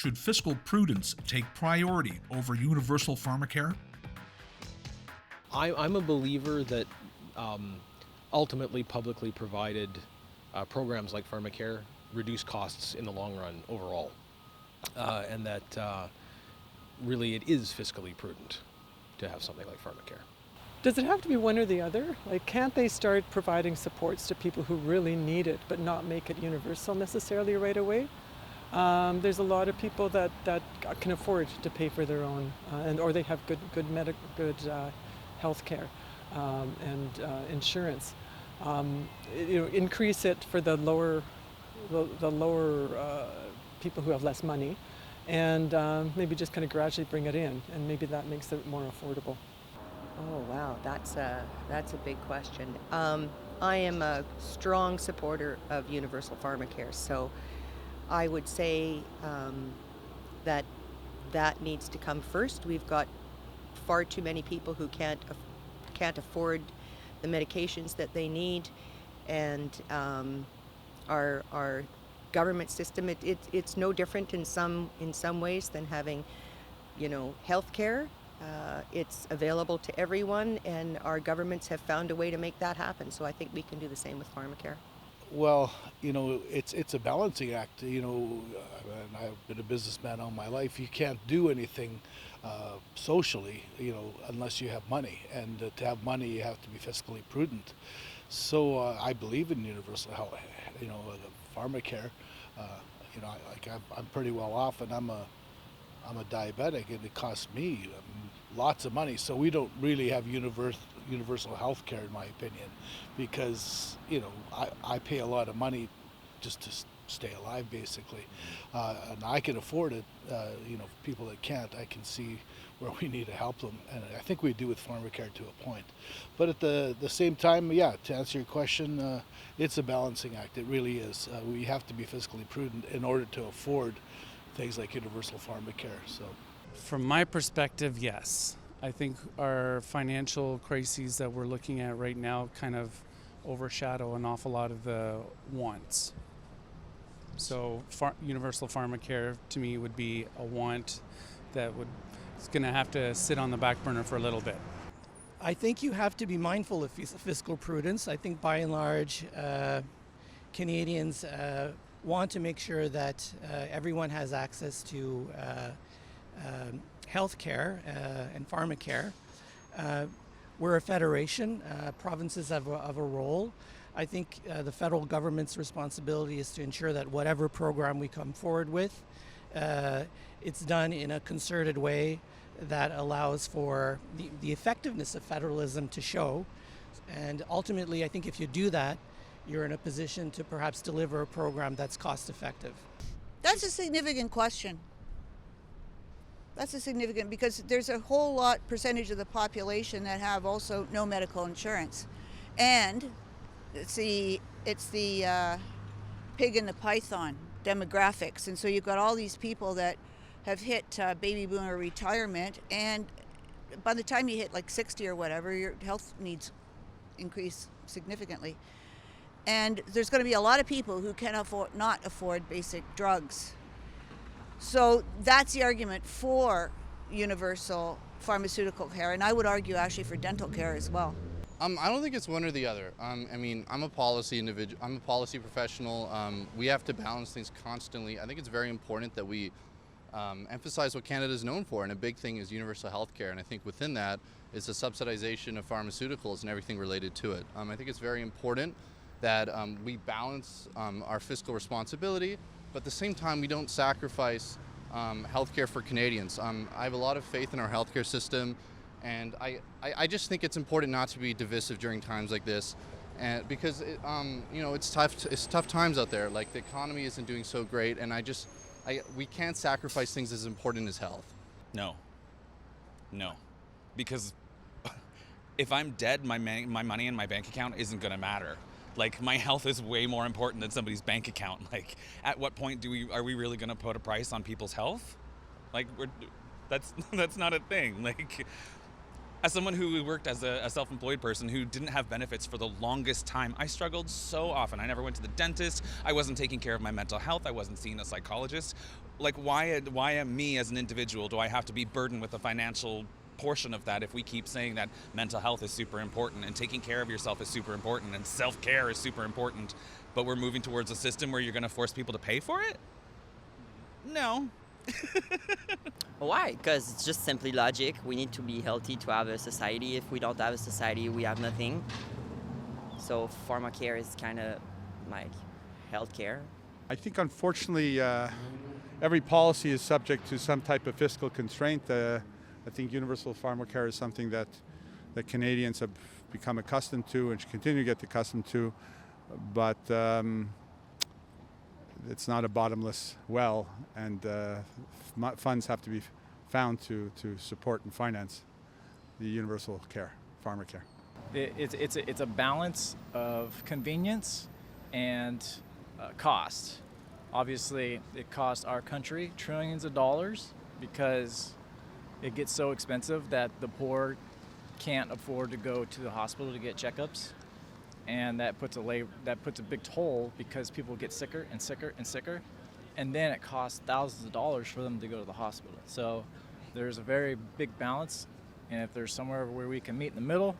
Should fiscal prudence take priority over universal pharmacare? I'm a believer that ultimately publicly provided programs like pharmacare reduce costs in the long run overall, and that really it is fiscally prudent to have something like pharmacare. Does it have to be one or the other? Like, can't they start providing supports to people who really need it, but not make it universal necessarily right away? There's a lot of people that can afford to pay for their own, or they have good health care and insurance. Increase it for the lower people who have less money, and maybe just kind of gradually bring it in, and maybe that makes it more affordable. Oh wow, that's a big question. I am a strong supporter of universal pharmacare, so I would say that needs to come first. We've got far too many people who can't afford the medications that they need, and our government system it's no different in some ways than having health care. It's available to everyone, and our governments have found a way to make that happen. So I think we can do the same with pharmacare. Well, it's a balancing act. And I've been a businessman all my life. You can't do anything socially, unless you have money. And to have money, you have to be fiscally prudent. So I believe in universal health, pharmacare. I'm pretty well off, and I'm a diabetic, and it costs me lots of money. So we don't really have universal health care, in my opinion, because I pay a lot of money just to stay alive, basically, and I can afford it. People that can't, I can see where we need to help them, and I think we do with pharmacare to a point. But at the same time, to answer your question, it's a balancing act. It really is. We have to be fiscally prudent in order to afford things like universal pharmacare. So, from my perspective, yes. I think our financial crises that we're looking at right now kind of overshadow an awful lot of the wants. So universal pharmacare to me would be a want that it's going to have to sit on the back burner for a little bit. I think you have to be mindful of fiscal prudence. I think by and large, Canadians want to make sure that everyone has access to health care and pharmacare. We're a federation. Provinces have a role. I think the federal government's responsibility is to ensure that whatever program we come forward with, it's done in a concerted way that allows for the effectiveness of federalism to show. And ultimately, I think if you do that, you're in a position to perhaps deliver a program that's cost effective. That's a significant question. Because there's a whole lot percentage of the population that have also no medical insurance. And it's the pig in the python demographics. And so you've got all these people that have hit baby boomer retirement, and by the time you hit like 60 or whatever, your health needs increase significantly. And there's going to be a lot of people who not afford basic drugs. So that's the argument for universal pharmaceutical care, and I would argue actually for dental care as well. I don't think it's one or the other. I'm a policy individual. I'm a policy professional. We have to balance things constantly. I think it's very important that we emphasize what Canada is known for, and a big thing is universal health care. And I think within that is the subsidization of pharmaceuticals and everything related to it. I think it's very important that we balance our fiscal responsibility, but at the same time we don't sacrifice healthcare for Canadians. I have a lot of faith in our healthcare system, and I just think it's important not to be divisive during times like this, and because it's tough times out there. Like, the economy isn't doing so great, and we can't sacrifice things as important as health. No, because if I'm dead, my money in my bank account isn't going to matter. Like, my health is way more important than somebody's bank account. Like, at what point are we really going to put a price on people's health? Like, that's not a thing. Like, as someone who worked as a self-employed person who didn't have benefits for the longest time, I struggled so often. I never went to the dentist. I wasn't taking care of my mental health. I wasn't seeing a psychologist. Like, why me as an individual do I have to be burdened with the financial portion of that if we keep saying that mental health is super important and taking care of yourself is super important and self-care is super important, but we're moving towards a system where you're going to force people to pay for it? No. Why? Because it's just simply logic. We need to be healthy to have a society. If we don't have a society, we have nothing. So pharmacare is kind of like healthcare. I think unfortunately every policy is subject to some type of fiscal constraint. I think universal pharmacare is something that Canadians have become accustomed to and should continue to get accustomed to, but it's not a bottomless well, and funds have to be found to support and finance the universal care, pharmacare. It's a balance of convenience and cost. Obviously, it costs our country trillions of dollars because it gets so expensive that the poor can't afford to go to the hospital to get checkups, and that puts a big toll because people get sicker and sicker and sicker, and then it costs thousands of dollars for them to go to the hospital. So there's a very big balance, and if there's somewhere where we can meet in the middle,